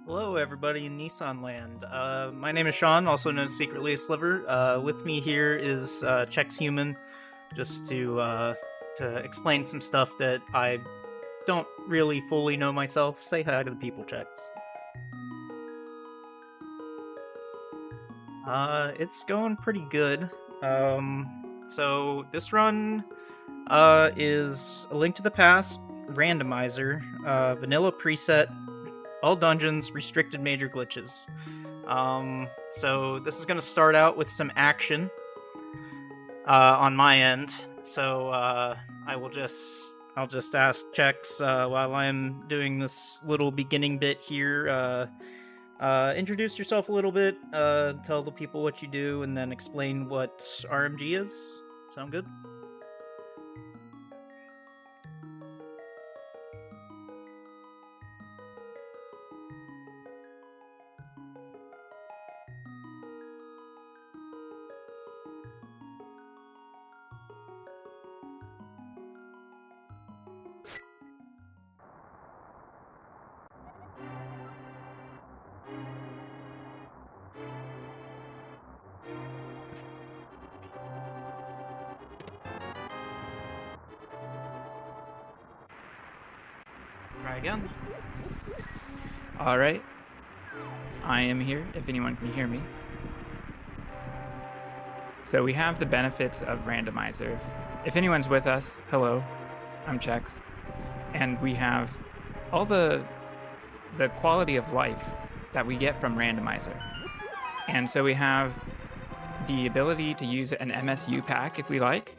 Hello, everybody in Nissan land. My name is Sean, also known as Secretlyasliver. With me here is Chexhuman, just to explain some stuff that I don't really fully know myself. Say hi to the people, Chex. It's going pretty good. So this run is A Link to the Past, randomizer, vanilla preset, all dungeons, restricted major glitches. So this is gonna start out with some action on my end. So I'll just ask Chex while I'm doing this little beginning bit here. Introduce yourself a little bit, tell the people what you do, and then explain what RMG is. Sound good? Try again. All right, I am here if anyone can hear me. So we have the benefits of randomizers. If anyone's with us, hello, I'm Chex. And we have all the quality of life that we get from randomizer. And so we have the ability to use an MSU pack if we like.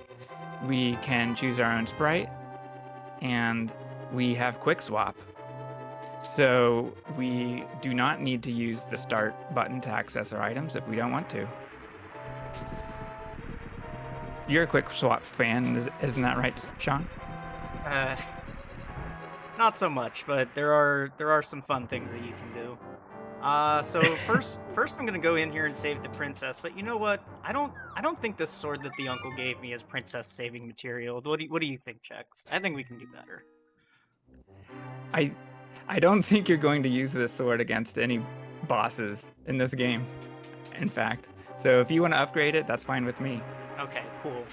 We can choose our own sprite, and we have quick swap. So we do not need to use the start button to access our items if we don't want to. You're a quick swap fan, isn't that right, Sean? Not so much, but there are some fun things that you can do. So first I'm gonna go in here and save the princess. But you know what? I don't think this sword that the uncle gave me is princess saving material. What do you think, Chex? I think we can do better. I don't think you're going to use this sword against any bosses in this game, in fact. So if you want to upgrade it, that's fine with me. Okay, cool.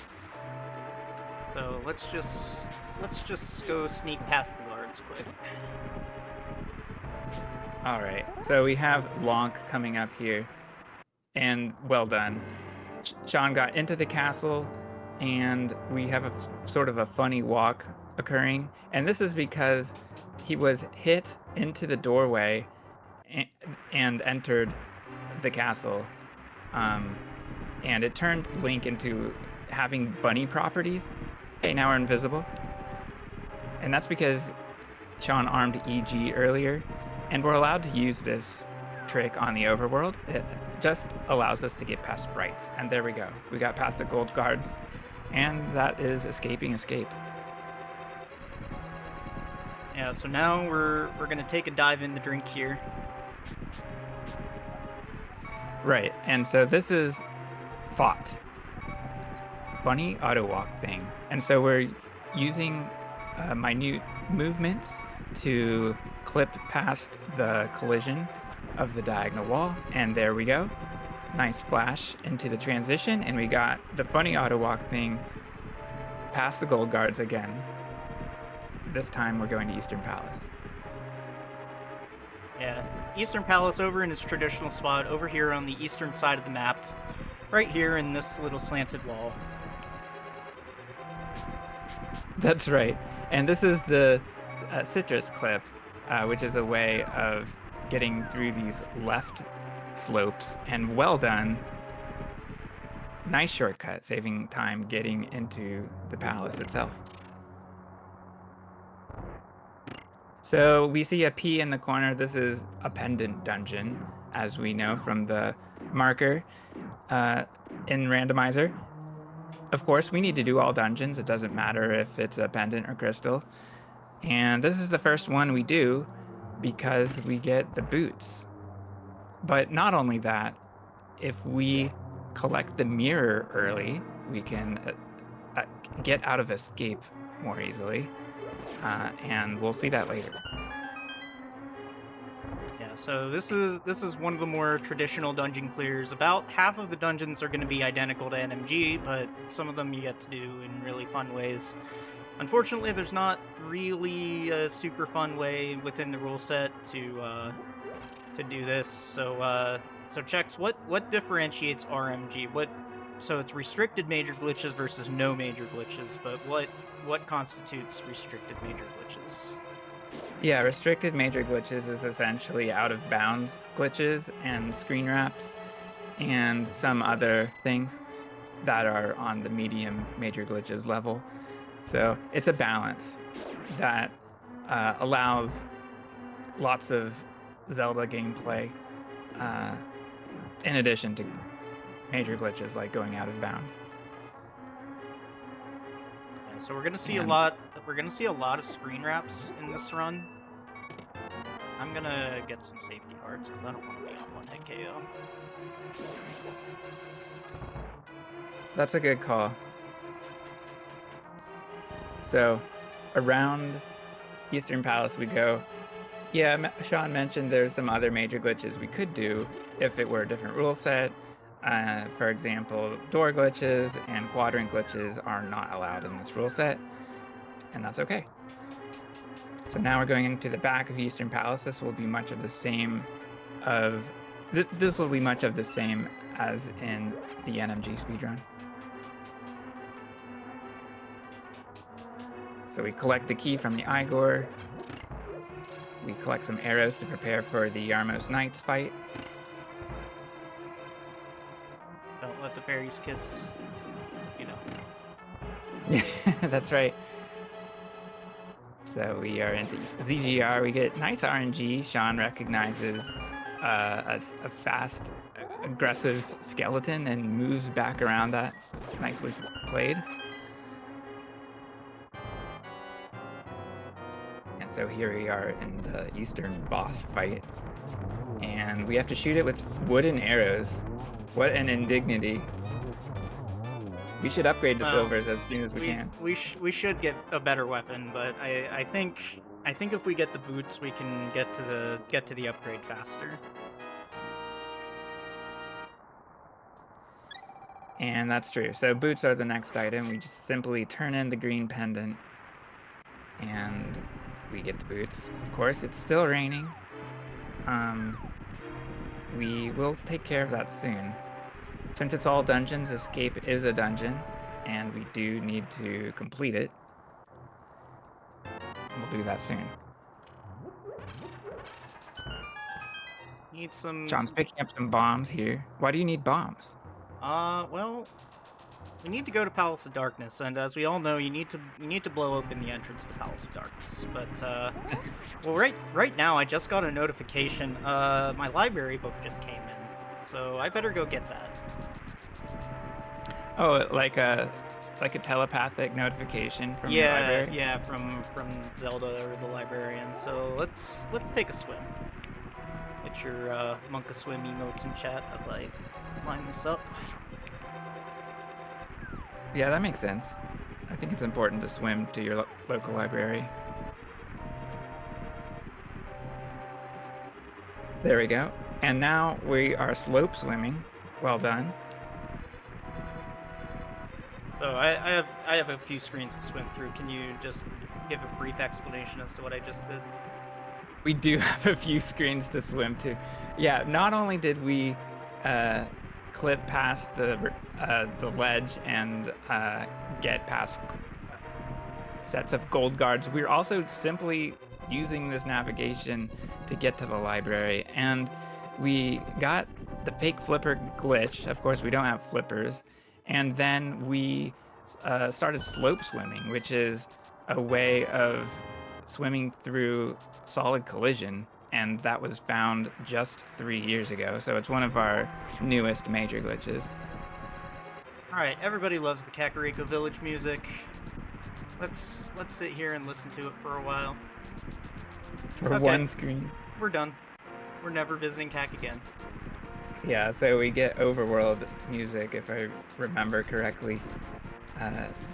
So let's just go sneak past the guards quick. All right. So we have Lonk coming up here, and well done. Sean got into the castle, and we have a sort of a funny walk occurring, and this is because he was hit into the doorway and entered the castle, and it turned Link into having bunny properties. Hey, now we're invisible. And that's because Sean armed EG earlier, and we're allowed to use this trick on the overworld. It just allows us to get past sprites, and there we go. We got past the gold guards, and that is escaping escape. Yeah, so now we're gonna take a dive in the drink here. Right, and so this is fought. Funny auto walk thing. And so we're using minute movements to clip past the collision of the diagonal wall, and there we go. Nice splash into the transition, and we got the funny auto walk thing past the gold guards again. This time we're going to Eastern Palace. Yeah, Eastern Palace over in its traditional spot, over here on the eastern side of the map, right here in this little slanted wall. That's right. And this is the citrus clip, which is a way of getting through these left slopes. And well done. Nice shortcut, saving time getting into the palace itself. So we see a P in the corner. This is a pendant dungeon, as we know from the marker in randomizer. Of course, we need to do all dungeons. It doesn't matter if it's a pendant or crystal. And this is the first one we do because we get the boots. But not only that, if we collect the mirror early, we can get out of escape more easily. And we'll see that later. Yeah, so this is one of the more traditional dungeon clears. About half of the dungeons are going to be identical to NMG, but some of them you get to do in really fun ways. Unfortunately, there's not really a super fun way within the rule set to do this. So Chex, what differentiates RMG? So it's restricted major glitches versus no major glitches, but what constitutes restricted major glitches? Yeah, restricted major glitches is essentially out of bounds glitches and screen wraps and some other things that are on the medium major glitches level. So it's a balance that allows lots of Zelda gameplay in addition to major glitches like going out of bounds. Yeah, so we're gonna see a lot. We're gonna see a lot of screen wraps in this run. I'm gonna get some safety hearts because I don't want to be on one hit KO. That's a good call. So around Eastern Palace we go. Yeah, Sean mentioned there's some other major glitches we could do if it were a different rule set. For example, door glitches and quadrant glitches are not allowed in this rule set, and that's okay. So now we're going into the back of Eastern Palace. This will be much of the same this will be much of the same as in the NMG speedrun. So we collect the key from the Igor. We collect some arrows to prepare for the Yarmos Knights fight. Don't let the fairies kiss, you know. That's right. So we are into ZGR. We get nice RNG. Sean recognizes a fast, aggressive skeleton and moves back around that. Nicely played. And so here we are in the Eastern boss fight. And we have to shoot it with wooden arrows. What an indignity. We should upgrade to silvers as soon as we can. We should get a better weapon, but I think if we get the boots, we can get to the upgrade faster. And that's true. So boots are the next item. We just simply turn in the green pendant and we get the boots. Of course, it's still raining. We will take care of that soon. Since it's all dungeons, escape is a dungeon, and we do need to complete it. We'll do that soon. Need some... John's picking up some bombs here. Why do you need bombs? Well, we need to go to Palace of Darkness, and as we all know, you need to blow open the entrance to Palace of Darkness. But well, right now I just got a notification. My library book just came in, so I better go get that. Oh, like a telepathic notification from the library? Yeah, from Zelda or the librarian. So let's take a swim. Get your Monka swim emotes in chat as I line this up. Yeah, that makes sense. I think it's important to swim to your local library. There we go. And now we are slope swimming. Well done. So I have a few screens to swim through. Can you just give a brief explanation as to what I just did? We do have a few screens to swim to. Yeah, not only did we clip past the ledge and get past sets of gold guards, we're also simply using this navigation to get to the library. And we got the fake flipper glitch. Of course, we don't have flippers. And then we started slope swimming, which is a way of swimming through solid collision, and that was found just 3 years ago. So it's one of our newest major glitches. All right, everybody loves the Kakariko Village music. Let's sit here and listen to it for a while. For one screen. We're done. We're never visiting Kak again. Yeah, so we get overworld music, if I remember correctly.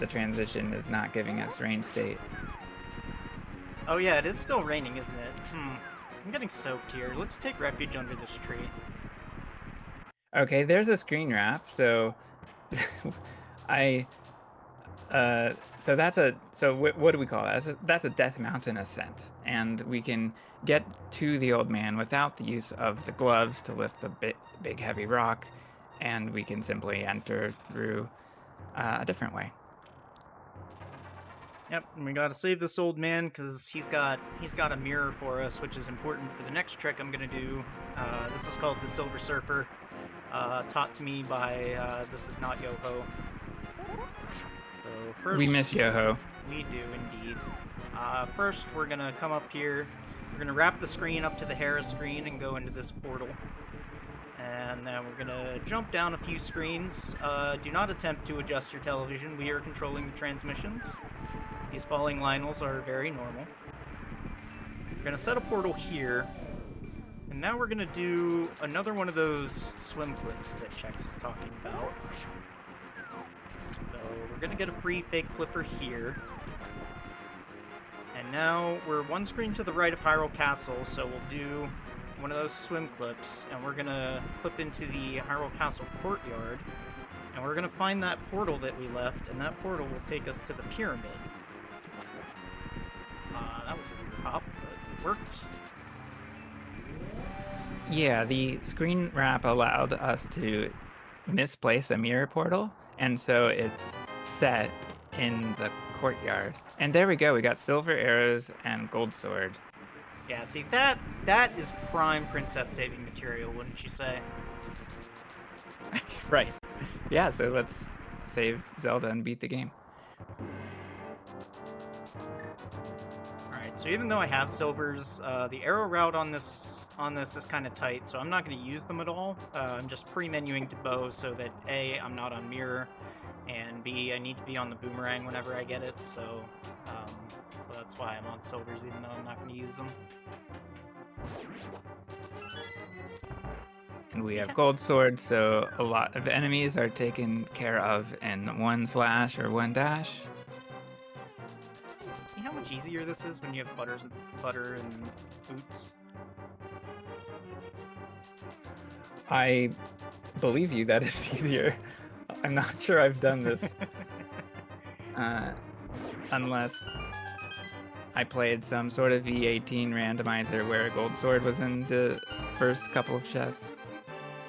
The transition is not giving us rain state. Oh yeah, it is still raining, isn't it? I'm getting soaked here. Let's take refuge under this tree. Okay, there's a screen wrap, so what do we call that? That's a Death Mountain ascent, and we can get to the old man without the use of the gloves to lift the big heavy rock, and we can simply enter through a different way. Yep, and we gotta save this old man because he's got a mirror for us, which is important for the next trick I'm gonna do. This is called the Silver Surfer, taught to me by This Is Not Yo-Ho. So first, we miss Yo-Ho. We do indeed. First, we're gonna come up here. We're gonna wrap the screen up to the Hera screen and go into this portal. And then we're gonna jump down a few screens. Do not attempt to adjust your television. We are controlling the transmissions. These falling Lionels are very normal. We're gonna set a portal here. And now we're gonna do another one of those swim clips that Chex was talking about. So we're gonna get a free fake flipper here. And now we're one screen to the right of Hyrule Castle, so we'll do one of those swim clips, and we're gonna clip into the Hyrule Castle courtyard, and we're gonna find that portal that we left, and that portal will take us to the pyramid. That was a weird hop, but it worked. Yeah, the screen wrap allowed us to misplace a mirror portal, and so it's set in the courtyard. And there we go, we got silver arrows and gold sword. Yeah, see, that is prime princess saving material, wouldn't you say? Right. Yeah, so let's save Zelda and beat the game. Alright, so even though I have silvers, the arrow route on this is kind of tight, so I'm not going to use them at all. I'm just pre-menuing to bow so that A, I'm not on mirror, and B, I need to be on the boomerang whenever I get it, so that's why I'm on silvers even though I'm not going to use them. And we have gold swords, so a lot of enemies are taken care of in one slash or one dash. See how much easier this is when you have butter and boots? I believe you, that is easier. I'm not sure I've done this. Unless I played some sort of V18 randomizer where a gold sword was in the first couple of chests.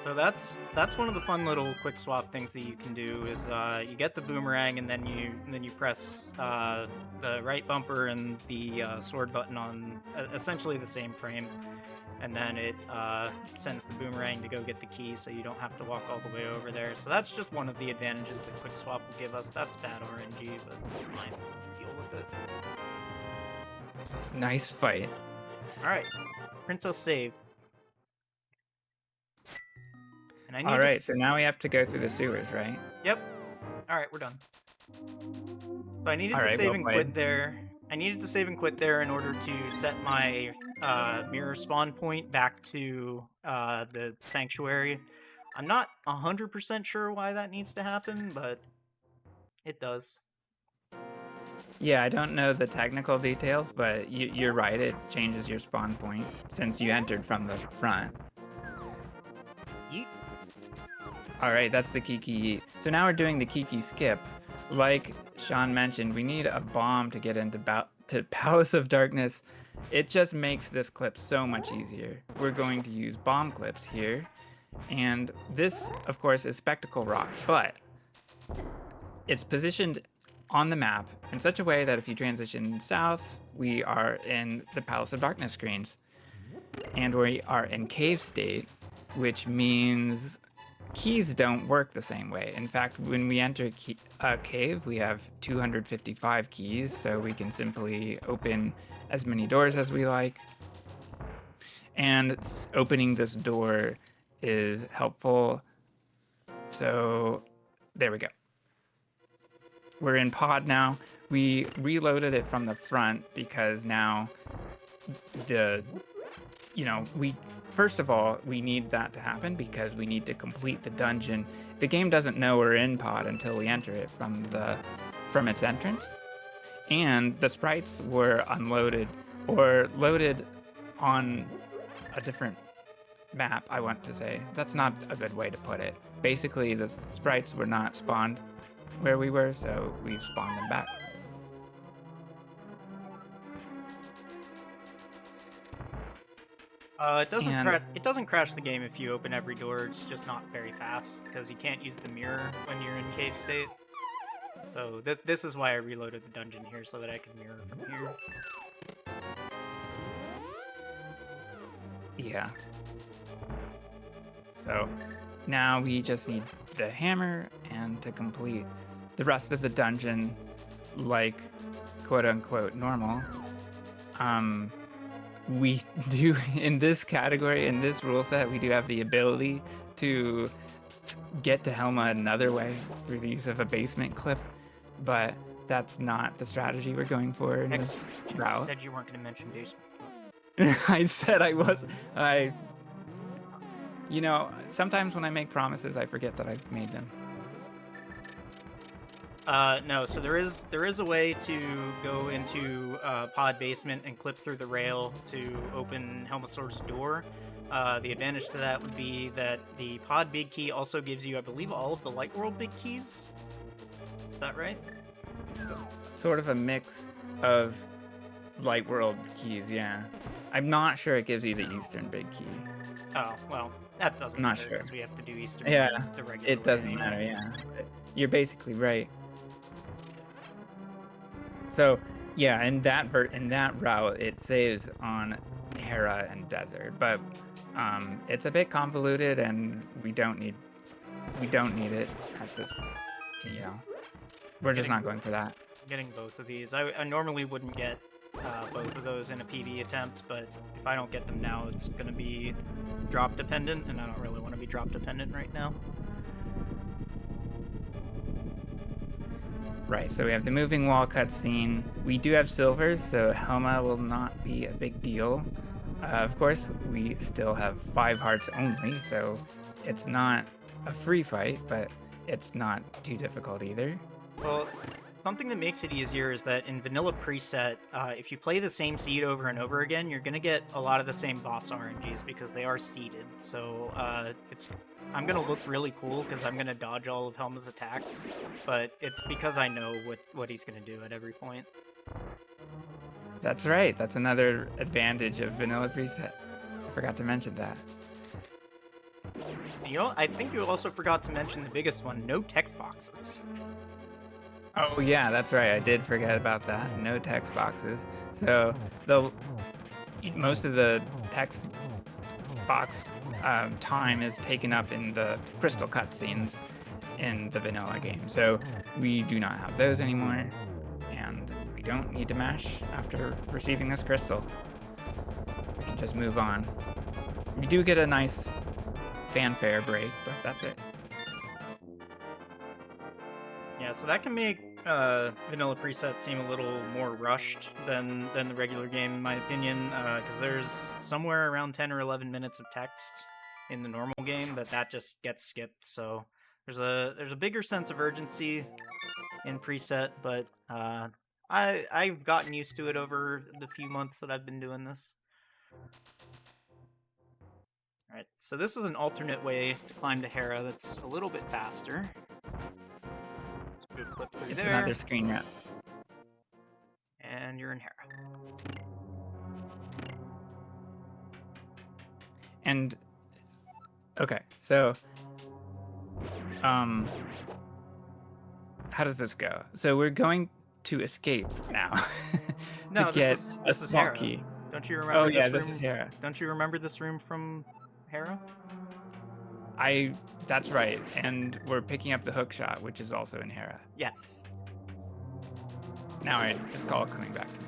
So that's one of the fun little quick swap things that you can do is you get the boomerang and then you press the right bumper and the sword button on essentially the same frame, and then it sends the boomerang to go get the key, so you don't have to walk all the way over there. So that's just one of the advantages that quick swap will give us. That's bad RNG, but it's fine. Deal with it. Nice fight. All right, princess saved. And I need all right, so now we have to go through the sewers, right? Yep. All right, we're done. So I needed to save and quit there. I needed to save and quit there in order to set my mirror spawn point back to the sanctuary. I'm not 100% sure why that needs to happen, but it does. Yeah, I don't know the technical details, but you're right, it changes your spawn point since you entered from the front. Yeet. Alright, that's the Kiki. So now we're doing the Kiki skip. Like Sean mentioned, we need a bomb to get into Palace of Darkness. It just makes this clip so much easier. We're going to use bomb clips here. And this, of course, is Spectacle Rock, but it's positioned on the map in such a way that if you transition south, we are in the Palace of Darkness screens. And we are in cave state, which means keys don't work the same way. In fact, when we enter a cave, we have 255 keys, so we can simply open as many doors as we like. And opening this door is helpful. So there we go. We're in pod now. We reloaded it from the front because now first of all, we need that to happen because we need to complete the dungeon. The game doesn't know we're in pod until we enter it from its entrance. And the sprites were unloaded or loaded on a different map, I want to say. That's not a good way to put it. Basically, the sprites were not spawned where we were, so we spawned them back. It doesn't crash the game if you open every door. It's just not very fast because you can't use the mirror when you're in cave state. So this is why I reloaded the dungeon here so that I could mirror from here. Yeah. So now we just need the hammer and to complete the rest of the dungeon like quote unquote normal. We do, in this category, in this rule set, we do have the ability to get to Helma another way through the use of a basement clip, but that's not the strategy we're going for in this route. You said you weren't going to mention basement. I said I was. You know, sometimes when I make promises, I forget that I've made them. No, so there is a way to go into pod basement and clip through the rail to open Helmasaur's door. The advantage to that would be that the pod big key also gives you, I believe, all of the Light World big keys. Is that right? It's sort of a mix of Light World keys, yeah. I'm not sure it gives you the Eastern big key. Oh, well, that doesn't matter because we have to do Eastern the regular it doesn't way matter, yeah. You're basically right. So, yeah, in that route, it saves on Hera and Desert, but it's a bit convoluted, and we don't need it at this. You know, we're just not going for that. Getting both of these, I normally wouldn't get both of those in a PV attempt, but if I don't get them now, it's going to be drop dependent, and I don't really want to be drop dependent right now. Right, so we have the moving wall cutscene. We do have silvers, so Helma will not be a big deal. Of course, we still have 5 hearts only, so it's not a free fight, but it's not too difficult either. Well, something that makes it easier is that in vanilla preset, if you play the same seed over and over again, you're going to get a lot of the same boss RMGs because they are seeded. So I'm going to look really cool because I'm going to dodge all of Helma's attacks, but it's because I know what he's going to do at every point. That's right. That's another advantage of vanilla preset. I forgot to mention that. You know, I think you also forgot to mention the biggest one, no text boxes. Oh yeah, that's right. I did forget about that. No text boxes. So most of the text box time is taken up in the crystal cutscenes in the vanilla game. So we do not have those anymore, and we don't need to mash after receiving this crystal. We can just move on. We do get a nice fanfare break, but that's it. Yeah, so that can make vanilla preset seem a little more rushed than the regular game, in my opinion, because there's somewhere around 10 or 11 minutes of text in the normal game, but that just gets skipped. So there's a bigger sense of urgency in preset, but I've gotten used to it over the few months that I've been doing this. All right, so this is an alternate way to climb to Hera that's a little bit faster. Clip through it's there. Another screen wrap. And you're in Hera. And okay, so how does this go? So we're going to escape now. No, this is Hera. Key. Don't you remember? Oh yeah, this room? This is Hera. Don't you remember this room from Hera? That's right, and we're picking up the hook shot, which is also in Hera. Yes. Now it's all coming back to me.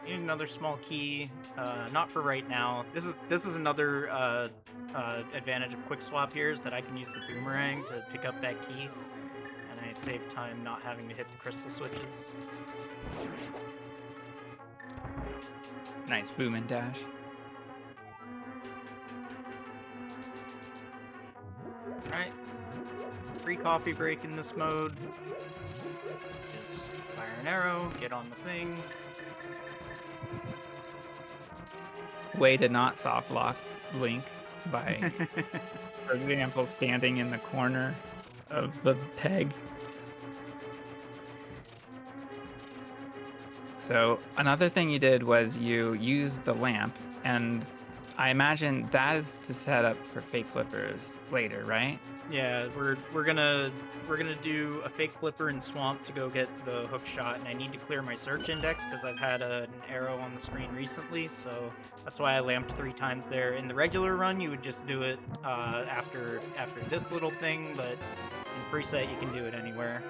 Need another small key. Not for right now. This is another advantage of quick swap here is that I can use the boomerang to pick up that key, and I save time not having to hit the crystal switches. Nice boom and dash. Alright. Free coffee break in this mode. Just fire an arrow, get on the thing. way to not soft lock Link by, for example, standing in the corner of the peg. So another thing you did was you used the lamp, and I imagine that is to set up for fake flippers later, right? Yeah, we're gonna do a fake flipper in swamp to go get the hook shot, and I need to clear my search index because I've had an arrow on the screen recently, so that's why I lamped 3 times there. In the regular run, you would just do it after this little thing, but in preset you can do it anywhere.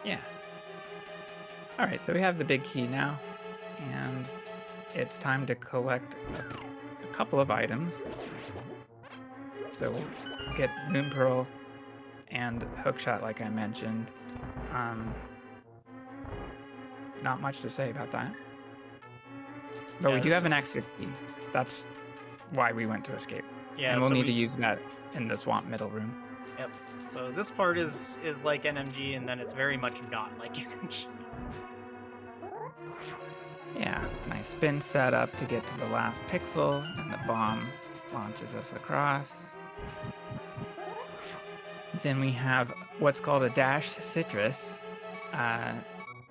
Yeah. All right, so we have the big key now, and it's time to collect a couple of items. So we'll get Moon Pearl and Hookshot, like I mentioned. Not much to say about that. But we do have an exit key. That's why we went to escape. Yeah, and we'll need to use that in the swamp middle room. Yep. So this part is like NMG, and then it's very much not like NMG. Yeah, nice spin setup to get to the last pixel, and the bomb launches us across. Then we have what's called a dash citrus,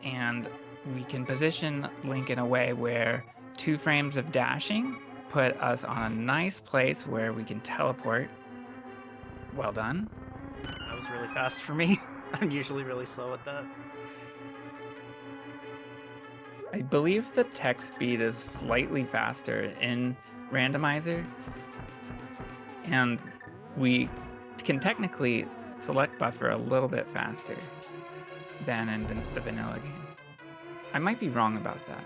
and we can position Link in a way where 2 frames of dashing put us on a nice place where we can teleport. Well done. That was really fast for me. I'm usually really slow at that. I believe the text speed is slightly faster in randomizer, and we can technically select buffer a little bit faster than in the vanilla game. I might be wrong about that.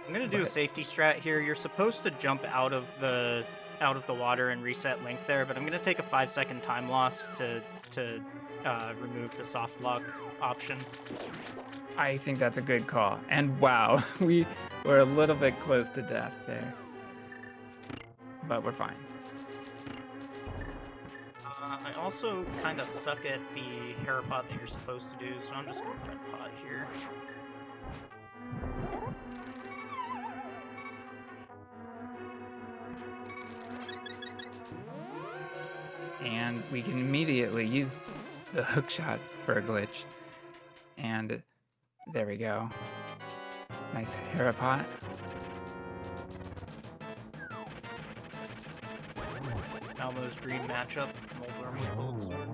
I'm gonna do a safety strat here. You're supposed to jump out of the water and reset Link there, but I'm gonna take a 5-second time loss to remove the soft lock option. I think that's a good call. And wow, we were a little bit close to death there. But we're fine. I also kind of suck at the hair pot that you're supposed to do, so I'm just going to red pot here. And we can immediately use the hook shot for a glitch. And there we go. Nice hair pot. Almo's dream matchup, Moldworm with Gold Sword.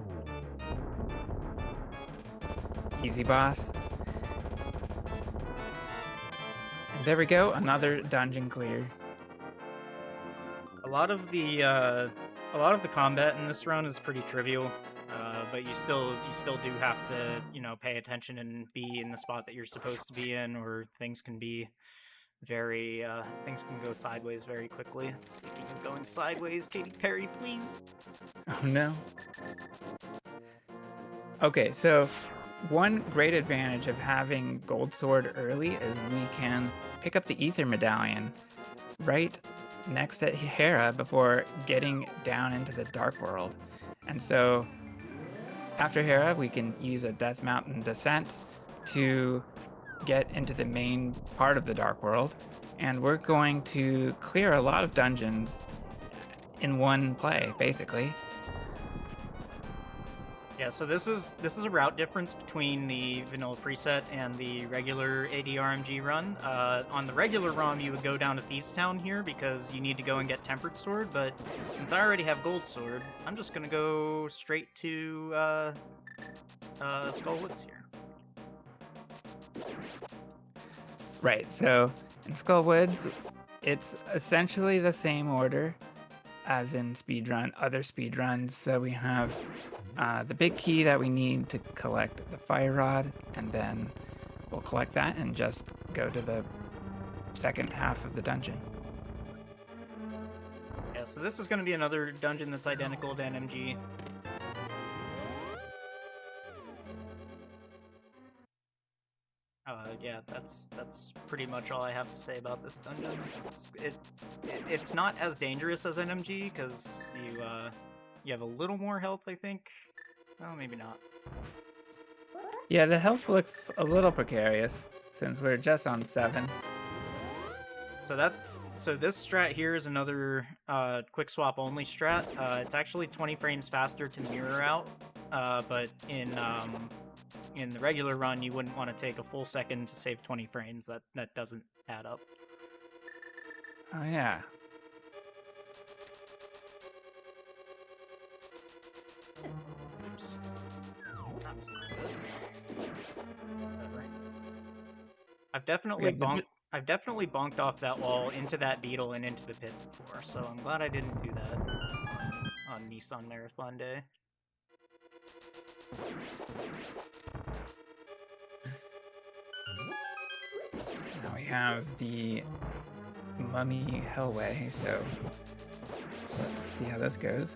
Easy boss. And there we go, another dungeon clear. A lot of the combat in this run is pretty trivial, but you still do have to, pay attention and be in the spot that you're supposed to be in, or things can be things can go sideways very quickly. Speaking of going sideways, Katy Perry, please. Oh no. Okay, so one great advantage of having Gold Sword early is we can pick up the Ether Medallion right next to Hera before getting down into the Dark World. And so after Hera, we can use a Death Mountain Descent to get into the main part of the Dark World, and we're going to clear a lot of dungeons in one play, basically. Yeah, so this is a route difference between the vanilla preset and the regular AD RMG run. On the regular ROM, you would go down to Thieves Town here because you need to go and get Tempered Sword, but since I already have Gold Sword, I'm just gonna go straight to Skull Woods here. Right, so in Skull Woods, it's essentially the same order as in other speedruns. So we have the big key that we need to collect the fire rod, and then we'll collect that and just go to the second half of the dungeon. Yeah, so this is going to be another dungeon that's identical to NMG. Yeah, that's pretty much all I have to say about this dungeon. It's not as dangerous as NMG because you have a little more health, I think. Oh, maybe not. Yeah, the health looks a little precarious since we're just on 7. So this strat here is another quick swap only strat. It's actually 20 frames faster to mirror out, but in the regular run, you wouldn't want to take a full second to save 20 frames. That doesn't add up. Oh yeah. Oops. That's not good. Whatever. I've definitely bonked off that wall into that beetle and into the pit before, so I'm glad I didn't do that on Nissan Marathon Day. Now we have the mummy hellway, so let's see how this goes.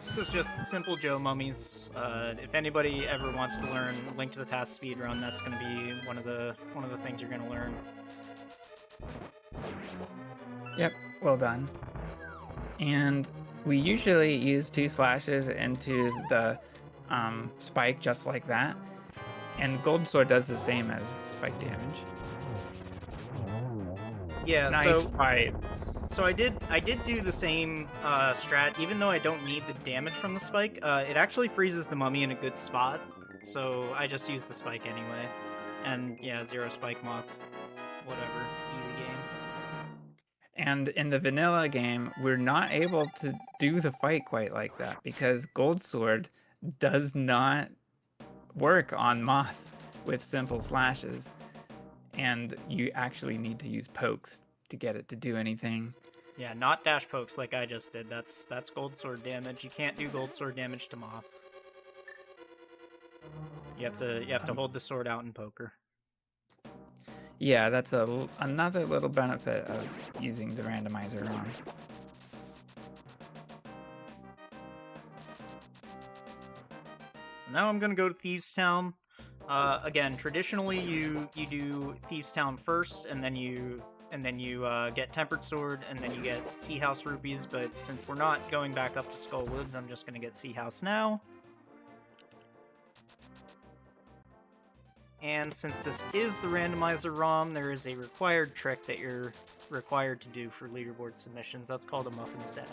It was just simple Joe mummies. If anybody ever wants to learn Link to the Past speedrun, that's going to be one of the things you're going to learn. Yep, well done. And we usually use 2 slashes into the spike just like that. And Golden Sword does the same as spike damage. Yeah, nice fight. So I did do the same strat, even though I don't need the damage from the spike. It actually freezes the mummy in a good spot, so I just use the spike anyway. And yeah, 0 spike moth, whatever, easy game. And in the vanilla game, we're not able to do the fight quite like that because Gold Sword does not work on moth with simple slashes, and you actually need to use pokes to get it to do anything. Yeah, not dash pokes like I just did. That's Gold Sword damage. You can't do Gold Sword damage to moth. You have to hold the sword out in poker. Yeah, that's another little benefit of using the randomizer on. So now I'm gonna go to Thieves Town. Again, traditionally you do Thieves Town first, and then you get Tempered Sword, and then you get Sea House Rupees, but since we're not going back up to Skull Woods, I'm just gonna get Sea House now. And since this is the randomizer ROM, there is a required trick that you're required to do for leaderboard submissions. That's called a Muffin Stash.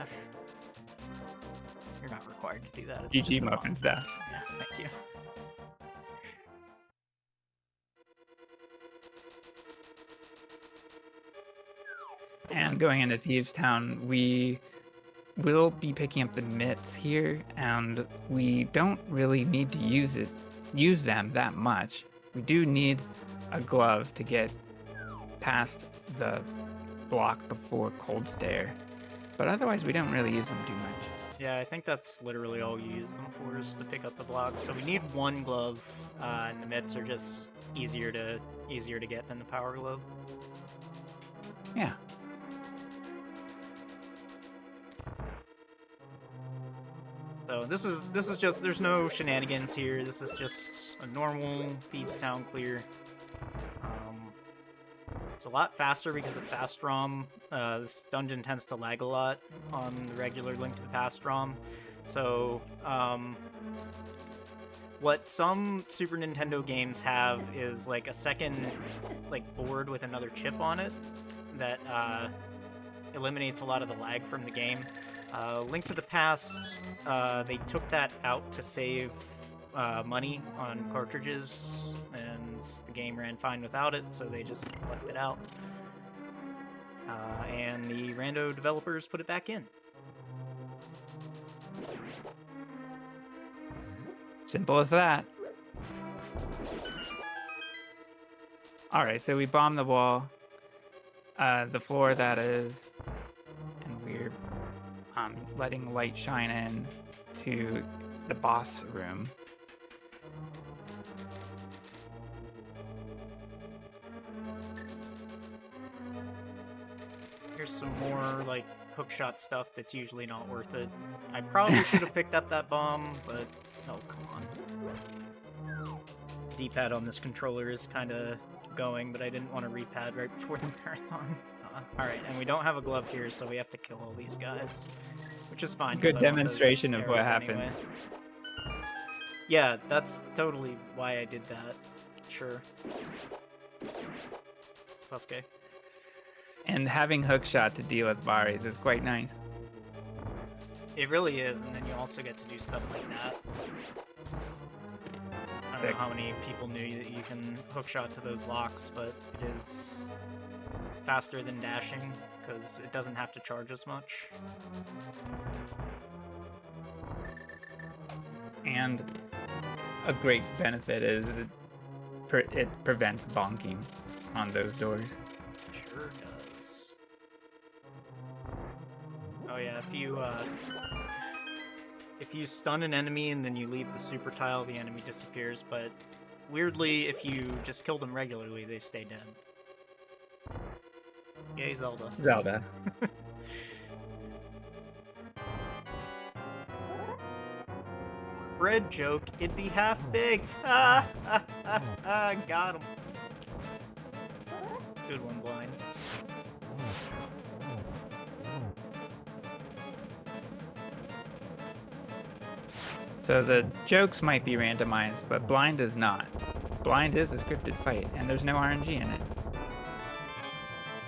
You're not required to do that. It's GG Muffin Stash. Yeah, thank you. And going into Thieves Town, we will be picking up the mitts here, and we don't really need to use them that much. We do need a glove to get past the block before Cold Stare, but otherwise we don't really use them too much. Yeah, I think that's literally all you use them for, is to pick up the block. So we need one glove, and the mitts are just easier to get than the power glove. Yeah. So this is just, there's no shenanigans here. This is just a normal Thieves Town clear. It's a lot faster because of Fast ROM. This dungeon tends to lag a lot on the regular Link to the Past ROM. So what some Super Nintendo games have is like a second board with another chip on it that eliminates a lot of the lag from the game. Link to the Past, they took that out to save money on cartridges, and the game ran fine without it, so they just left it out. And the rando developers put it back in. Simple as that. Alright, so we bombed the wall. The floor, that is. And we're letting light shine in to the boss room. Here's some more hookshot stuff that's usually not worth it. I probably should have picked up that bomb, but oh, come on. This D-pad on this controller is kind of going, but I didn't want to re-pad right before the marathon. Alright, and we don't have a glove here, so we have to kill all these guys, which is fine. Good demonstration of what happened. Anyway. Yeah, that's totally why I did that. Sure. Sasuke. And having hookshot to deal with bodies is quite nice. It really is, and then you also get to do stuff like that. I don't know how many people knew that you can hookshot to those locks, but it is faster than dashing because it doesn't have to charge as much. And a great benefit is it prevents bonking on those doors. Sure does. Oh yeah, if you stun an enemy and then you leave the super tile, the enemy disappears, but weirdly, if you just kill them regularly, they stay dead. Yay, Zelda. Zelda. Bread joke, it'd be half-baked! Ah! Got him. Good one, Blind. So the jokes might be randomized, but Blind is not. Blind is a scripted fight, and there's no RMG in it.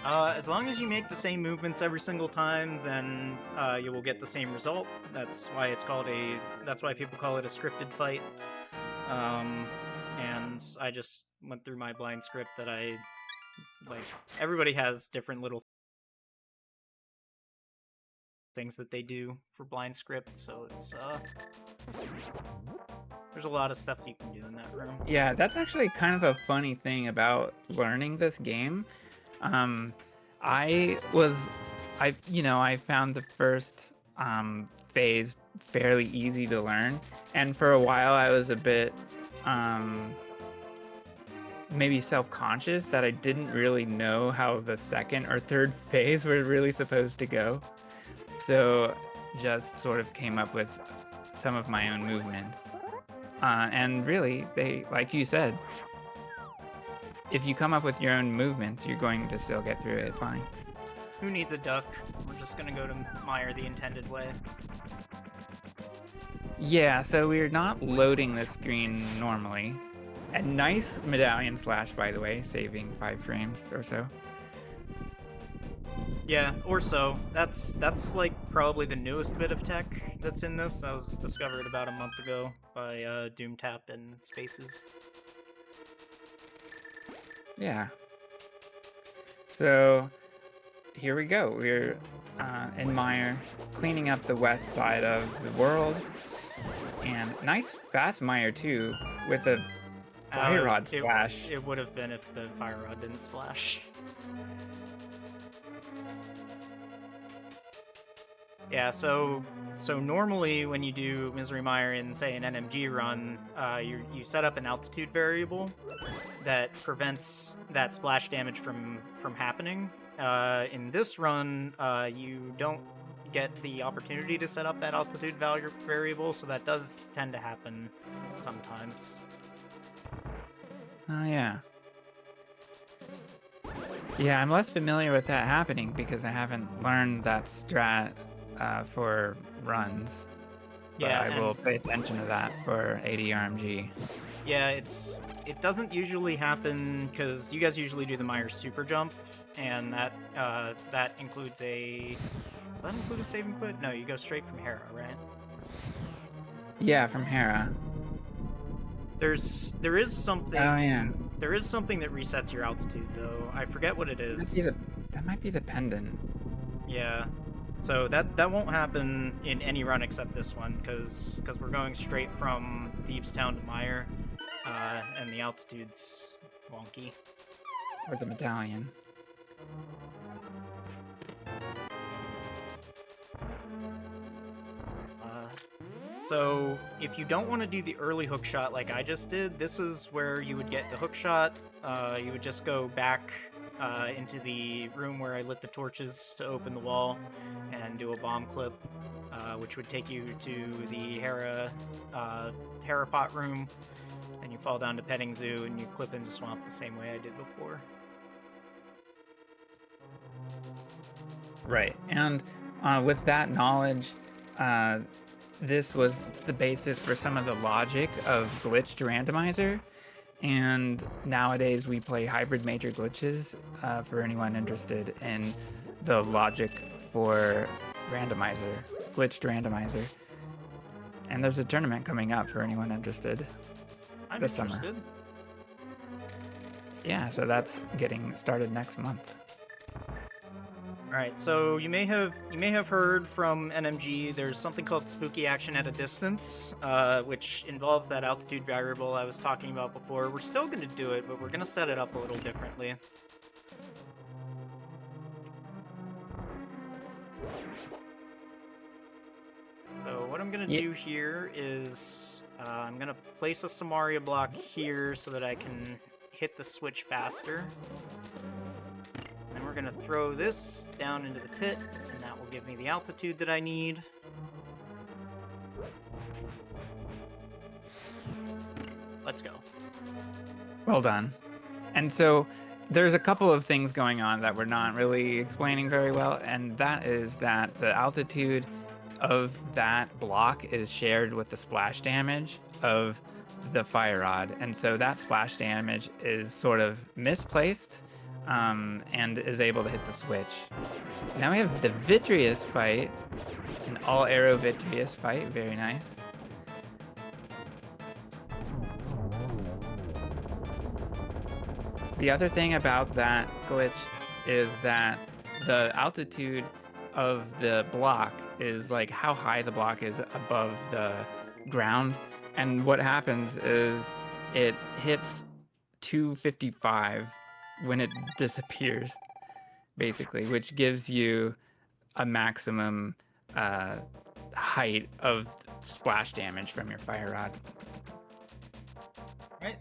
As long as you make the same movements every single time, then you will get the same result. That's why it's called that's why people call it a scripted fight. And I just went through my blind script that everybody has different little things that they do for blind script, so it's, there's a lot of stuff that you can do in that room. Yeah, that's actually kind of a funny thing about learning this game. I found the first phase fairly easy to learn, and for a while I was a bit maybe self-conscious that I didn't really know how the second or third phase were really supposed to go. So just sort of came up with some of my own movements. And really, they, like you said, if you come up with your own movements, you're going to still get through it fine. Who needs a duck? We're just gonna go to Meyer the intended way. Yeah, so we're not loading the screen normally. A nice medallion slash, by the way, saving 5 frames or so. Yeah, or so. That's like probably the newest bit of tech that's in this. That was discovered about a month ago by DoomTap and Spaces. Yeah. So here we go. We're in Meyer, cleaning up the west side of the world. And nice fast Meyer too, with a fire rod splash. It would have been if the fire rod didn't splash. Yeah, so normally when you do Misery Mire in, say, an NMG run, you set up an altitude variable that prevents that splash damage from happening. In this run, you don't get the opportunity to set up that altitude variable, so that does tend to happen sometimes. Oh, yeah. Yeah, I'm less familiar with that happening because I haven't learned that strat for runs. But Yeah, I will pay attention to that for 80 RMG. Yeah, it doesn't usually happen because you guys usually do the Meyer super jump, and that includes a. Does that include a save and quit? No, you go straight from Hera, right? Yeah, from Hera. There is something. Oh yeah. There is something that resets your altitude, though. I forget what it is. That might be the pendant. Yeah. So that won't happen in any run except this one, because we're going straight from Thieves Town to Meyer, and the altitude's wonky. Or the medallion. So if you don't want to do the early hook shot like I just did, this is where you would get the hook shot. You would just go back into the room where I lit the torches to open the wall and do a bomb clip, which would take you to the Hera pot room, and you fall down to Petting Zoo and you clip into Swamp the same way I did before. Right, and with that knowledge, this was the basis for some of the logic of glitched randomizer, And nowadays we play hybrid major glitches for anyone interested in the logic for randomizer, glitched randomizer. And there's a tournament coming up for anyone interested this summer. Yeah, so that's getting started next month. All right, so you may have heard from NMG. There's something called spooky action at a distance, which involves that altitude variable I was talking about before. We're still going to do it, but we're going to set it up a little differently. So what I'm going to do here is I'm going to place a Samaria block here so that I can hit the switch faster. And we're going to throw this down into the pit, and that will give me the altitude that I need. Let's go. Well done. And so there's a couple of things going on that we're not really explaining very well, and that is that the altitude of that block is shared with the splash damage of the fire rod, and so that splash damage is sort of misplaced and is able to hit the switch. Now we have the Vitreous fight, an all-arrow Vitreous fight, very nice. The other thing about that glitch is that the altitude of the block is like how high the block is above the ground, and what happens is it hits 255 when it disappears, basically, which gives you a maximum height of splash damage from your fire rod. Right.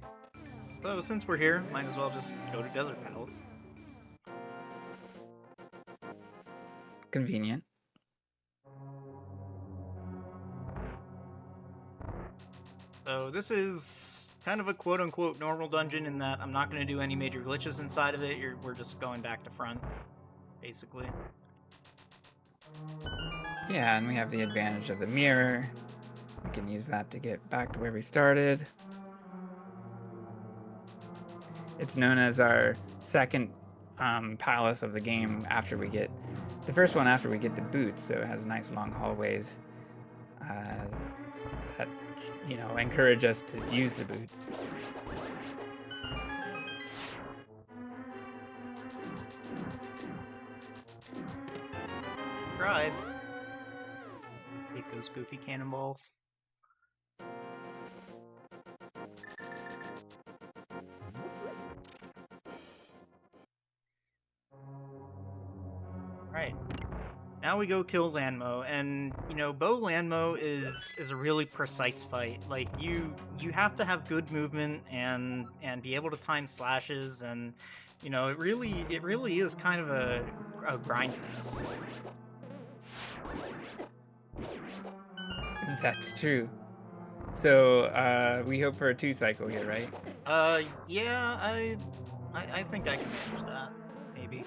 So since we're here, might as well just go to Desert Battles. Convenient. So this is kind of a quote-unquote normal dungeon in that I'm not going to do any major glitches inside of it. We're just going back to front, basically. Yeah, and we have the advantage of the mirror. We can use that to get back to where we started. It's known as our second palace of the game after we get the first one after we get the boots, so it has nice long hallways that, you know, encourage us to use the boots. Tried. Take those goofy cannonballs. Right. Now we go kill Lanmo, and you know, Bo Lanmo is a really precise fight. Like you have to have good movement and be able to time slashes, and you know, it really is kind of a grind fest. That's true. So we hope for a 2-cycle here, right? Yeah, I think I can manage that. Maybe.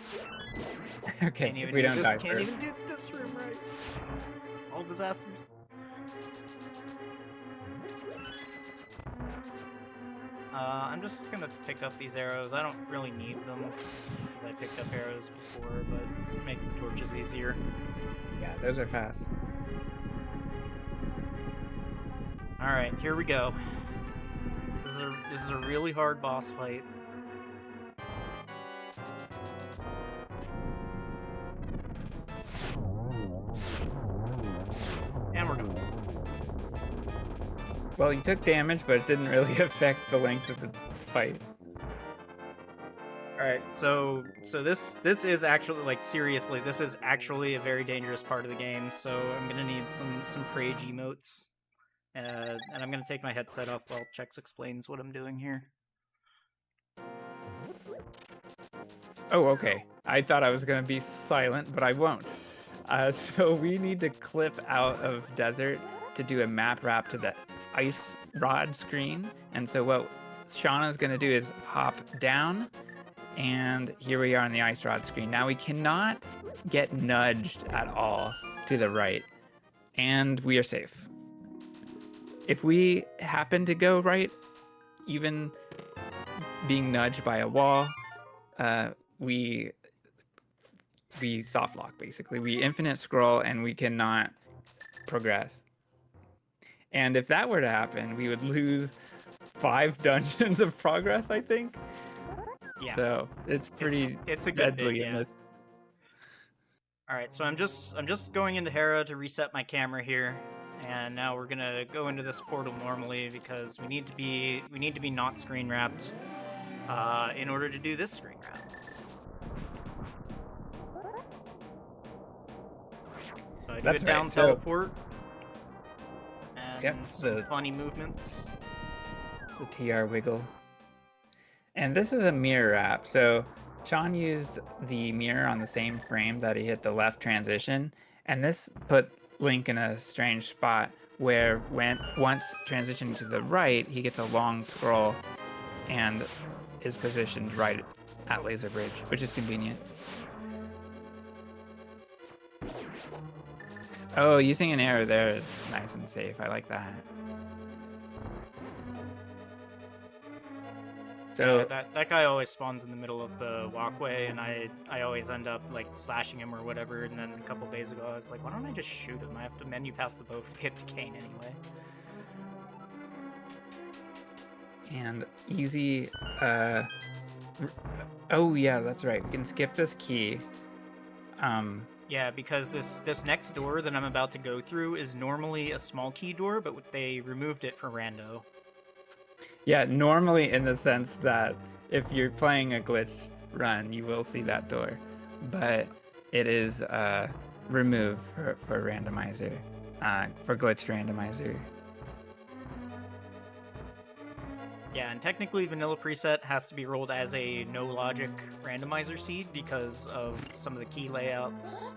Okay, if we don't die Can't first. even do this room right. All disasters. I'm just gonna pick up these arrows. I don't really need them because I picked up arrows before, but it makes the torches easier. Yeah, those are fast. All right, here we go. This is a really hard boss fight. And we're done. Well, you took damage, but it didn't really affect the length of the fight. All right, so this is actually, like, seriously, this is actually a very dangerous part of the game. So I'm gonna need some Prage emotes, and I'm gonna take my headset off while Chex explains what I'm doing here. Oh, okay. I thought I was gonna be silent, but I won't. So we need to clip out of desert to do a map wrap to the ice rod screen. And so what Shauna's gonna do is hop down, and here we are on the ice rod screen. Now we cannot get nudged at all to the right, and we are safe. If we happen to go right, even being nudged by a wall, we soft lock, basically. We infinite scroll and we cannot progress. And if that were to happen, we would lose 5 dungeons of progress, I think. Yeah. So it's pretty it's a good deadly bit, yeah. in this. All right, so I'm just going into Hera to reset my camera here, and now we're gonna go into this portal normally because we need to be not screen wrapped in order to do this screen wrap. So I do a down teleport and some funny movements. The TR wiggle. And this is a mirror wrap. So Sean used the mirror on the same frame that he hit the left transition, and this put Link in a strange spot where once transitioning to the right, he gets a long scroll and is positioned right at Laser Bridge, which is convenient. Oh, using an arrow there is nice and safe. I like that. So yeah, that guy always spawns in the middle of the walkway, and I always end up like slashing him or whatever. And then a couple days ago, I was like, why don't I just shoot him? I have to menu pass the bow to get to Kane anyway. And easy. Oh yeah, that's right. We can skip this key. Yeah, because this next door that I'm about to go through is normally a small key door, but they removed it for rando. Yeah, normally in the sense that if you're playing a glitched run, you will see that door, but it is removed for randomizer, for glitched randomizer. Yeah, and technically Vanilla Preset has to be rolled as a no logic randomizer seed because of some of the key layouts.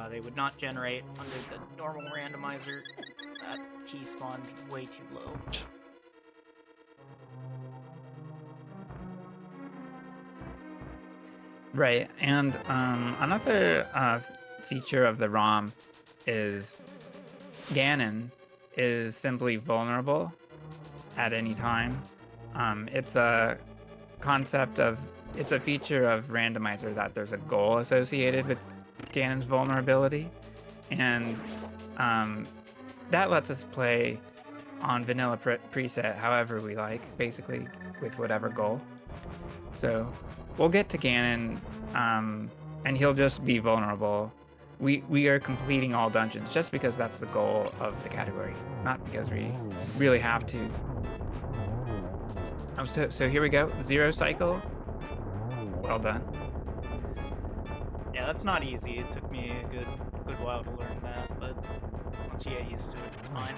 They would not generate under the normal randomizer. That key spawned way too low. Right, and another feature of the ROM is Ganon is simply vulnerable at any time. It's a feature of randomizer that there's a goal associated with Ganon's vulnerability, and that lets us play on vanilla preset however we like, basically with whatever goal. So we'll get to Ganon, and he'll just be vulnerable. We are completing all dungeons just because that's the goal of the category, not because we really have to. So here we go. 0 cycle. Well done. Yeah, that's not easy. It took me a good while to learn that, but once you get used to it, it's fine.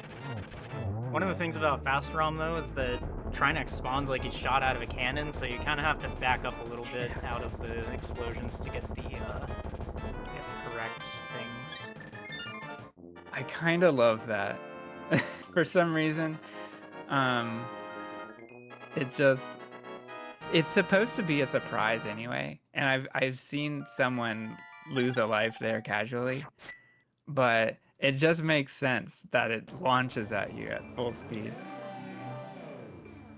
One of the things about Fast ROM, though, is that Trinex spawns like he's shot out of a cannon, so you kind of have to back up a little bit out of the explosions to get the correct things. I kind of love that. For some reason, it's supposed to be a surprise anyway, and I've seen someone lose a life there casually, but it just makes sense that it launches at you at full speed.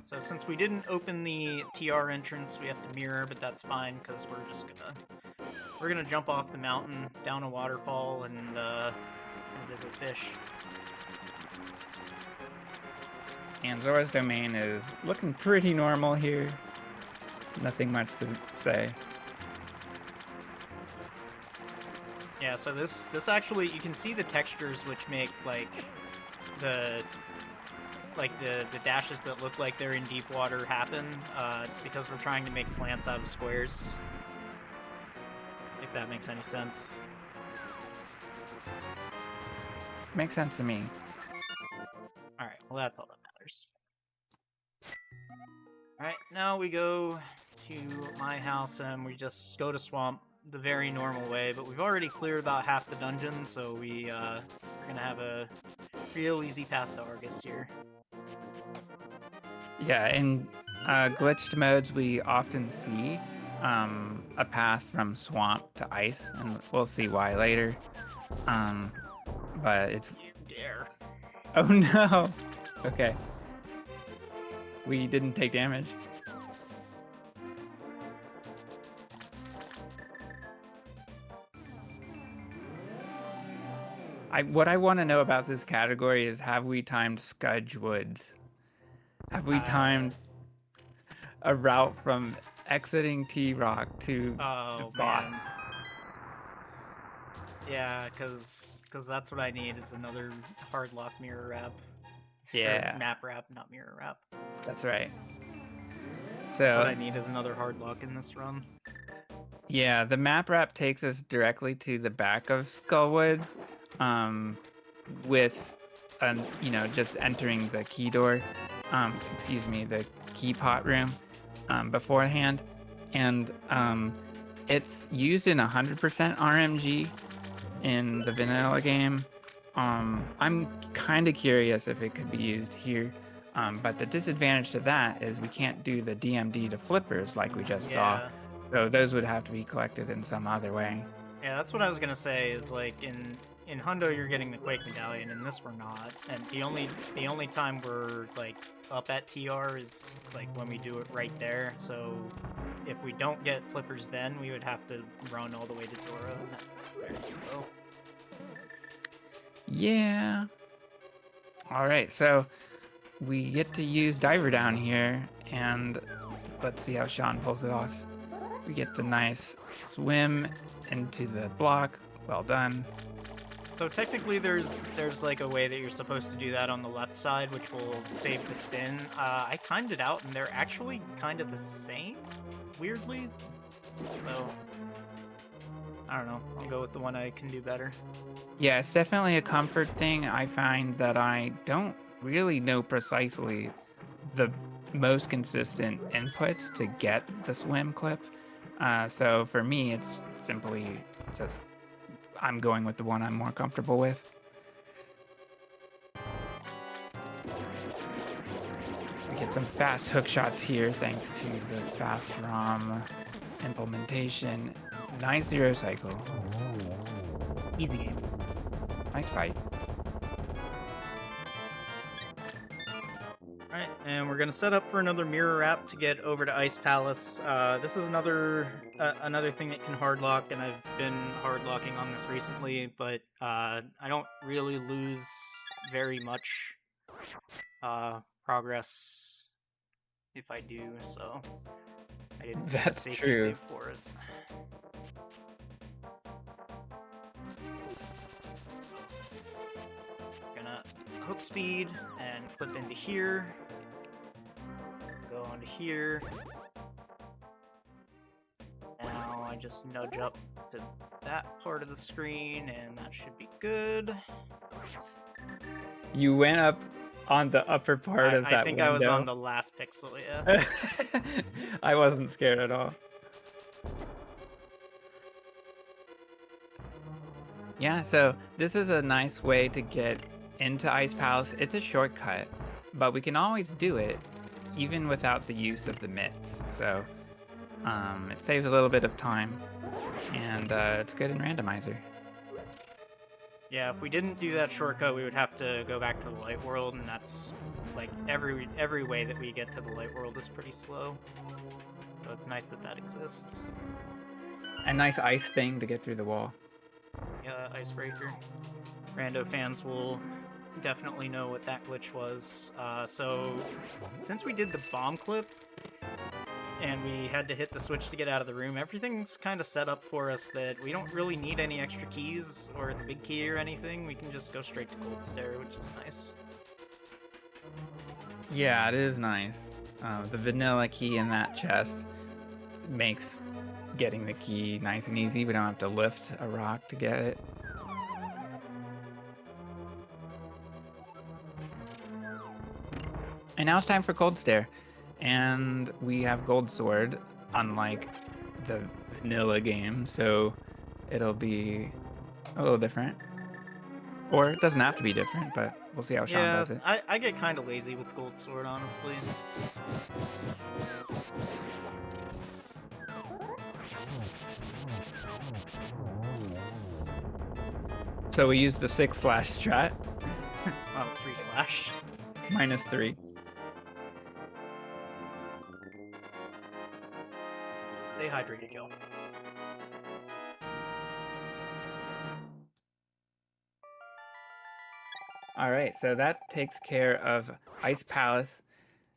So since we didn't open the TR entrance, we have to mirror, but that's fine because we're gonna jump off the mountain down a waterfall and visit fish. And Zora's domain is looking pretty normal here. Nothing much to say. Yeah, so this actually, you can see the textures which make like the dashes that look like they're in deep water happen. It's because we're trying to make slants out of squares. If that makes any sense. Makes sense to me. Alright, well that's all that matters. Alright, now we go to my house and we just go to Swamp the very normal way, but we've already cleared about half the dungeon, so we're gonna have a real easy path to Argus here. Yeah, in glitched modes we often see a path from swamp to ice, and we'll see why later. But it's... You dare. Oh no! Okay. we didn't take damage. What I want to know about this category is, have we timed Scudge Woods? Have we timed a route from exiting T-Rock to the boss? Man. Yeah, because that's what I need, is another hard lock mirror wrap. Yeah. Or map wrap, not mirror wrap. That's right. So that's what I need, is another hard lock in this run. Yeah, the map wrap takes us directly to the back of Skullwoods, with, just entering the key door, the key pot room, beforehand, and it's used in 100% RMG in the vanilla game. I'm kind of curious if it could be used here, but the disadvantage to that is we can't do the DMD to flippers like we just saw. So those would have to be collected in some other way. Yeah, that's what I was gonna say, is like in Hundo you're getting the Quake medallion, and this we're not. And the only time we're like up at TR is like when we do it right there. So if we don't get flippers then, we would have to run all the way to Zora, and that's very slow. Yeah. Alright, so we get to use Diver down here, and let's see how Sean pulls it off. We get the nice swim into the block. Well done. So technically there's like a way that you're supposed to do that on the left side, which will save the spin. I timed it out, and they're actually kind of the same, weirdly. So, I don't know. I'll go with the one I can do better. Yeah, it's definitely a comfort thing. I find that I don't really know precisely the most consistent inputs to get the swim clip. So for me, it's simply just, I'm going with the one I'm more comfortable with. We get some fast hook shots here thanks to the fast ROM implementation. Nice zero cycle. Easy game. Nice fight. Alright, and we're gonna set up for another mirror wrap to get over to Ice Palace. This is another thing that can hard lock, and I've been hard locking on this recently, but I don't really lose very much progress if I do, so I didn't think it's safe to save for it. Gonna hook speed and clip into here. Go onto here. Now I just nudge up to that part of the screen, and that should be good. You went up on the upper part of that I think window. I was on the last pixel, yeah. I wasn't scared at all. Yeah, so this is a nice way to get into Ice Palace. It's a shortcut, but we can always do it even without the use of the mitts. So it saves a little bit of time, and it's good in randomizer. Yeah, if we didn't do that shortcut, we would have to go back to the light world, and that's like every way that we get to the light world is pretty slow. So it's nice that that exists. A nice ice thing to get through the wall. Yeah, icebreaker. Rando fans will definitely know what that glitch was. So since we did the bomb clip and we had to hit the switch to get out of the room, everything's kind of set up for us that we don't really need any extra keys or the big key or anything. We can just go straight to Gold Stair, which is nice. Yeah, it is nice. The vanilla key in that chest makes getting the key nice and easy. We don't have to lift a rock to get it. And now it's time for Gold Stair. And we have Gold Sword, unlike the vanilla game, so it'll be a little different. Or it doesn't have to be different, but we'll see how Sean does it. I get kind of lazy with Gold Sword, honestly. So we use the 6/ strat. Oh, 3/. -3. They hydrated y'all. All right, so that takes care of Ice Palace.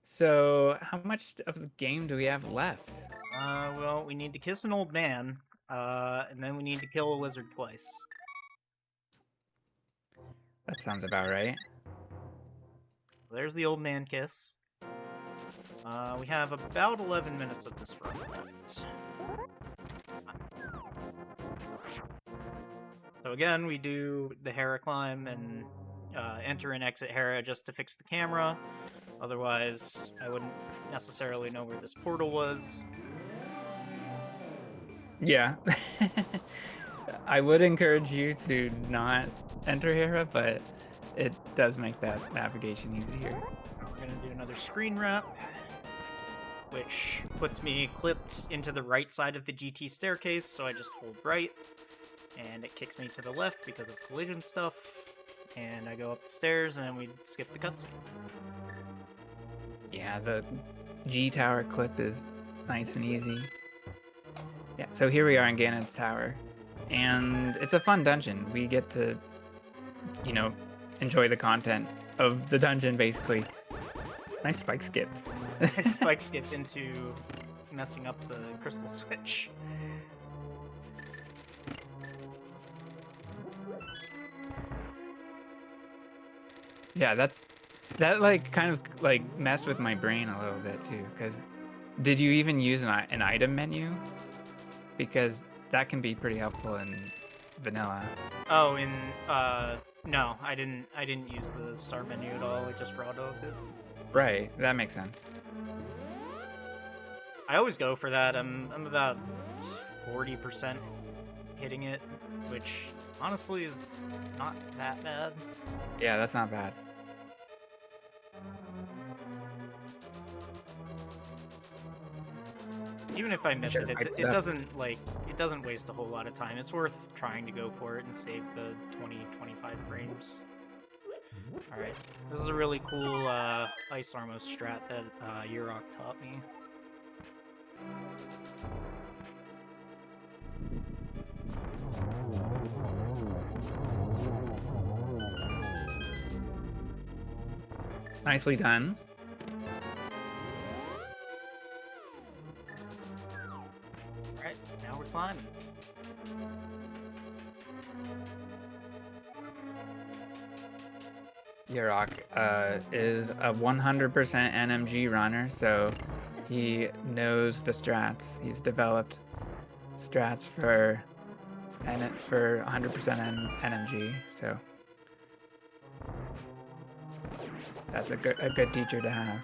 So how much of the game do we have left? Well, we need to kiss an old man, and then we need to kill a lizard twice. That sounds about right. There's the old man kiss. We have about 11 minutes of this run left. So again, we do the Hera climb and enter and exit Hera just to fix the camera. Otherwise, I wouldn't necessarily know where this portal was. Yeah. I would encourage you to not enter Hera, but it does make that navigation easier. We're going to do another screen wrap, which puts me clipped into the right side of the GT staircase, so I just hold right, and it kicks me to the left because of collision stuff, and I go up the stairs, and then we skip the cutscene. Yeah, the G Tower clip is nice and easy. Yeah, so here we are in Ganon's Tower, and it's a fun dungeon. We get to, you know, enjoy the content of the dungeon, basically. Nice spike skip. Spike skip into messing up the crystal switch. Yeah, that like kind of like messed with my brain a little bit too, because did you even use an item menu? Because that can be pretty helpful in vanilla. Oh, no, I didn't use the star menu at all. I just raw dogged it. Right, that makes sense. I always go for that. I'm about 40% hitting it, which honestly is not that bad. Yeah, that's not bad. Even if I miss it, it doesn't waste a whole lot of time. It's worth trying to go for it and save the 20-25 frames. Alright, this is a really cool Ice Armor strat that Yurok taught me. Nicely done. Alright, now we're climbing. Yurok is a 100% NMG runner, so he knows the strats. He's developed strats for 100% NMG, so that's a good teacher to have.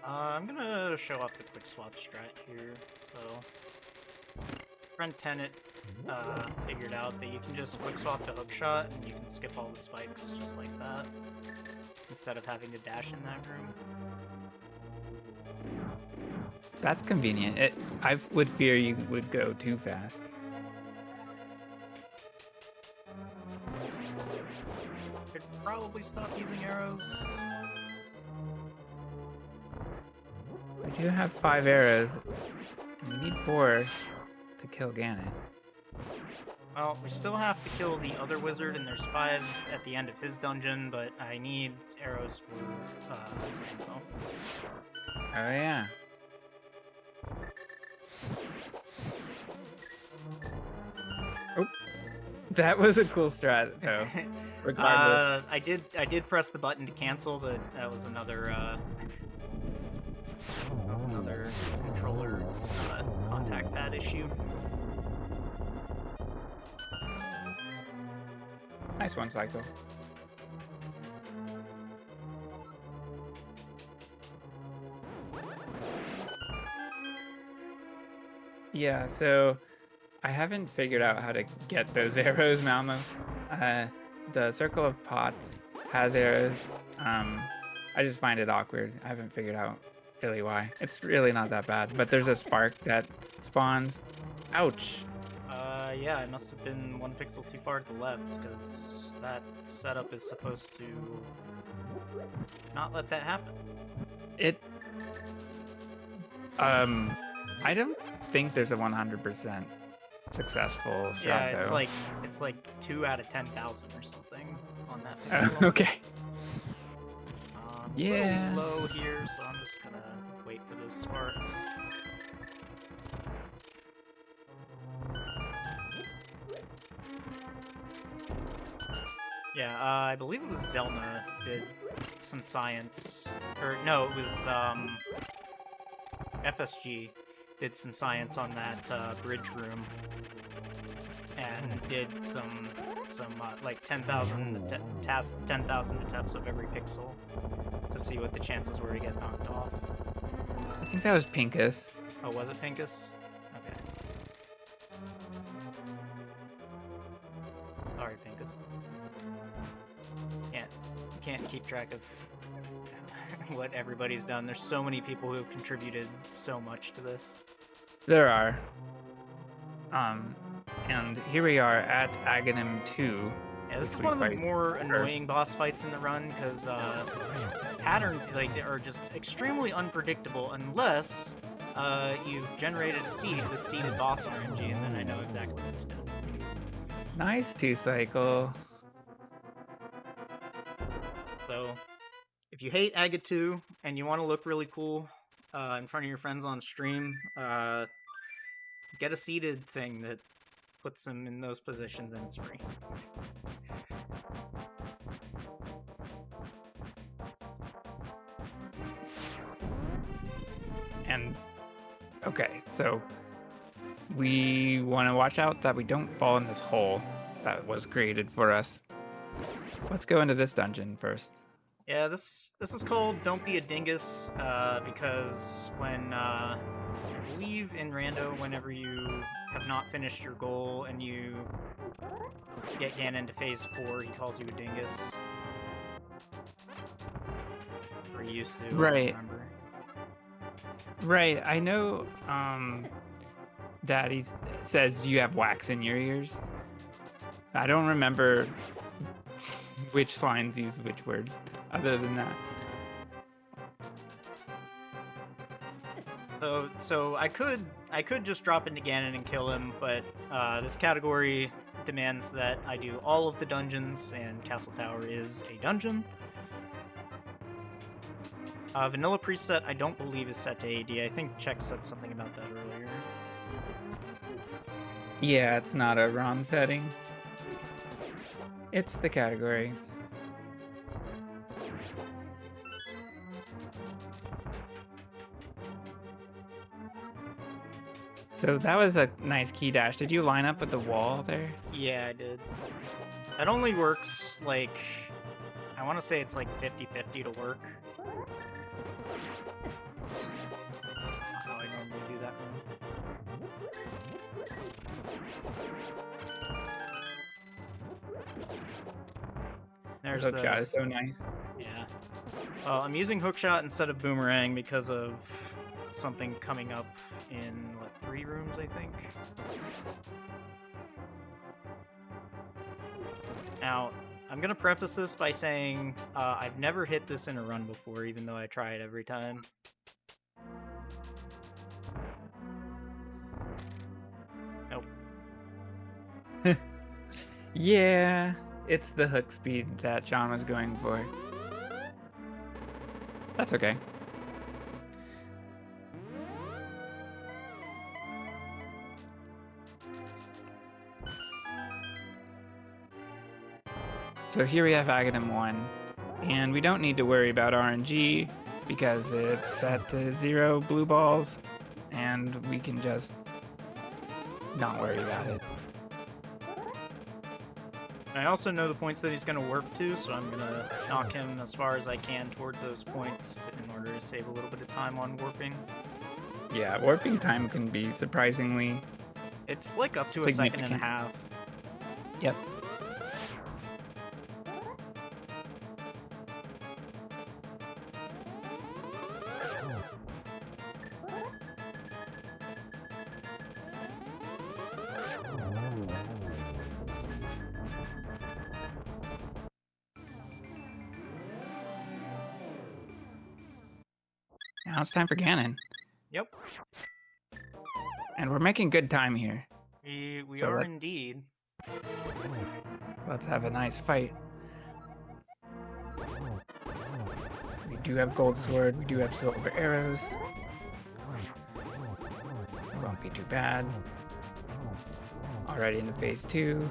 I'm gonna show off the quick swap strat here. So, friend Tenet figured out that you can just quick swap to hookshot and you can skip all the spikes just like that, instead of having to dash in that room. That's convenient. I would fear you would go too fast. Could probably stop using arrows. We do have 5 arrows, and we need 4 to kill Ganon. Well, we still have to kill the other wizard, and there's 5 at the end of his dungeon, but I need arrows for Rainbow. Oh yeah. Oh, that was a cool strat, though. Regardless. I did press the button to cancel, but that was another controller contact pad issue. Nice one, Cycle. Yeah, so I haven't figured out how to get those arrows, Malmo. The Circle of Pots has arrows. I just find it awkward. I haven't figured out really why. It's really not that bad, but there's a spark that spawns. Ouch. Yeah, I must have been 1 pixel too far to the left, because that setup is supposed to not let that happen. I don't think there's a 100% successful strat, Yeah, though. it's like 2 out of 10,000 or something on that pixel. Okay. A Yeah. little low here, so I'm just gonna wait for those sparks. Yeah, I believe it was Zelna did some science, or no, it was FSG did some science on that bridge room, and did some like 10,000 attempts of every pixel to see what the chances were to get knocked off. I think that was Pinkus. Oh, was it Pinkus? Okay. Sorry, Pinkus. Can't keep track of what everybody's done. There's so many people who have contributed so much to this. There are. And here we are at Aghanim 2. Yeah, this is one of the more annoying boss fights in the run, because his patterns are just extremely unpredictable unless you've generated a seed with seeded boss RMG, and then I know exactly what to do. Nice 2-cycle. So, if you hate Aga 2 and you want to look really cool in front of your friends on stream, get a seeded thing that puts them in those positions, and it's free. And, okay, so we want to watch out that we don't fall in this hole that was created for us. Let's go into this dungeon first. Yeah, this is called Don't Be a Dingus, because when, I believe in Rando, whenever you have not finished your goal and you get Ganon to phase 4, he calls you a dingus. Or he used to, Right. I don't remember. Right, I know, that he says, do you have wax in your ears? I don't remember which lines use which words, other than that. So I could just drop into Ganon and kill him, but this category demands that I do all of the dungeons, and Castle Tower is a dungeon. Vanilla preset I don't believe is set to AD. I think Chex said something about that earlier. Yeah, it's not a ROM setting. It's the category. So that was a nice key dash. Did you line up with the wall there? Yeah, I did. That only works, like, I want to say it's like 50-50 to work. Not how I normally do that one. There's the hookshot is so nice. Yeah. Well, I'm using hookshot instead of boomerang because of something coming up in, what, 3 rooms, I think? Now, I'm gonna preface this by saying I've never hit this in a run before, even though I try it every time. Nope. Yeah, it's the hook speed that John was going for. That's okay. So here we have Aghanim 1, and we don't need to worry about RNG because it's set to 0 blue balls, and we can just not worry about it. I also know the points that he's going to warp to, so I'm going to knock him as far as I can towards those points in order to save a little bit of time on warping. Yeah, warping time can be surprisingly... It's like up to a second and a half. Yep. Now it's time for Ganon. Yep. And we're making good time here. We So are indeed. Let's have a nice fight. We do have gold sword. We do have silver arrows. Won't be too bad. Already into phase 2.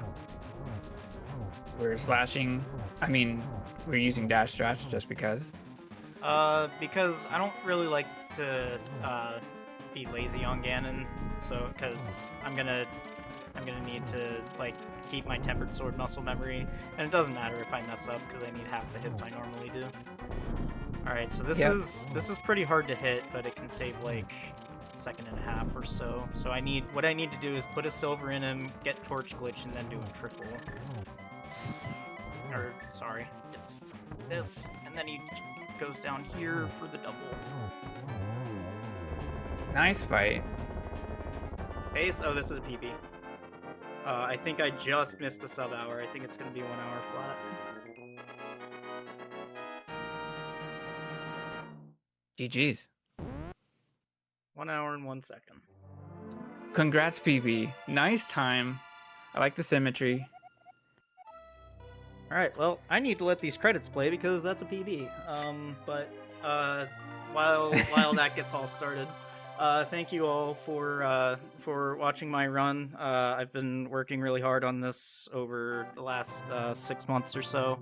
We're slashing. I mean, we're using dash just because. Because I don't really like to be lazy on Ganon, so because I'm gonna need to like keep my tempered sword muscle memory, and it doesn't matter if I mess up because I need half the hits I normally do. All right, so this is pretty hard to hit, but it can save like a second and a half or so. So what I need to do is put a silver in him, get torch glitch, and then do a triple. Or sorry, it's this, and then he goes down here for the double. Nice fight. Base? Oh, this is a PB. I think I just missed the sub hour. I think it's going to be 1 hour flat. GG's. 1 hour and 1 second. Congrats, PB. Nice time. I like the symmetry. All right, well, I need to let these credits play because that's a PB. But while that gets all started, thank you all for watching my run. I've been working really hard on this over the last 6 months or so.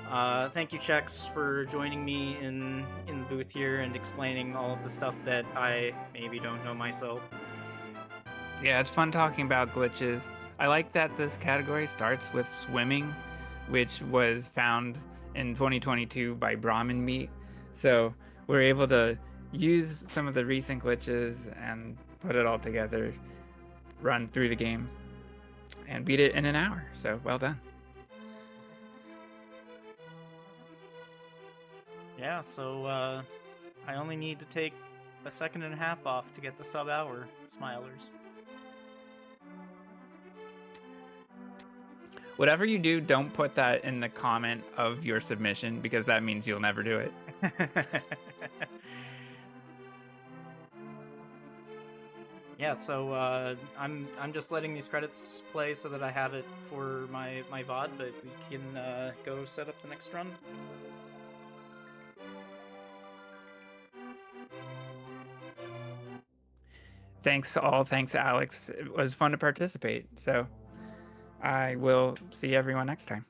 Thank you, Chex, for joining me in the booth here and explaining all of the stuff that I maybe don't know myself. Yeah, it's fun talking about glitches. I like that this category starts with swimming, which was found in 2022 by Brahmin Meat. So we're able to use some of the recent glitches and put it all together, run through the game, and beat it in an hour. So well done. Yeah, so I only need to take a second and a half off to get the sub hour smilers. Whatever you do, don't put that in the comment of your submission because that means you'll never do it. Yeah, so I'm just letting these credits play so that I have it for my VOD, but we can go set up the next run. Thanks all. Thanks, Alex. It was fun to participate. So I will see everyone next time.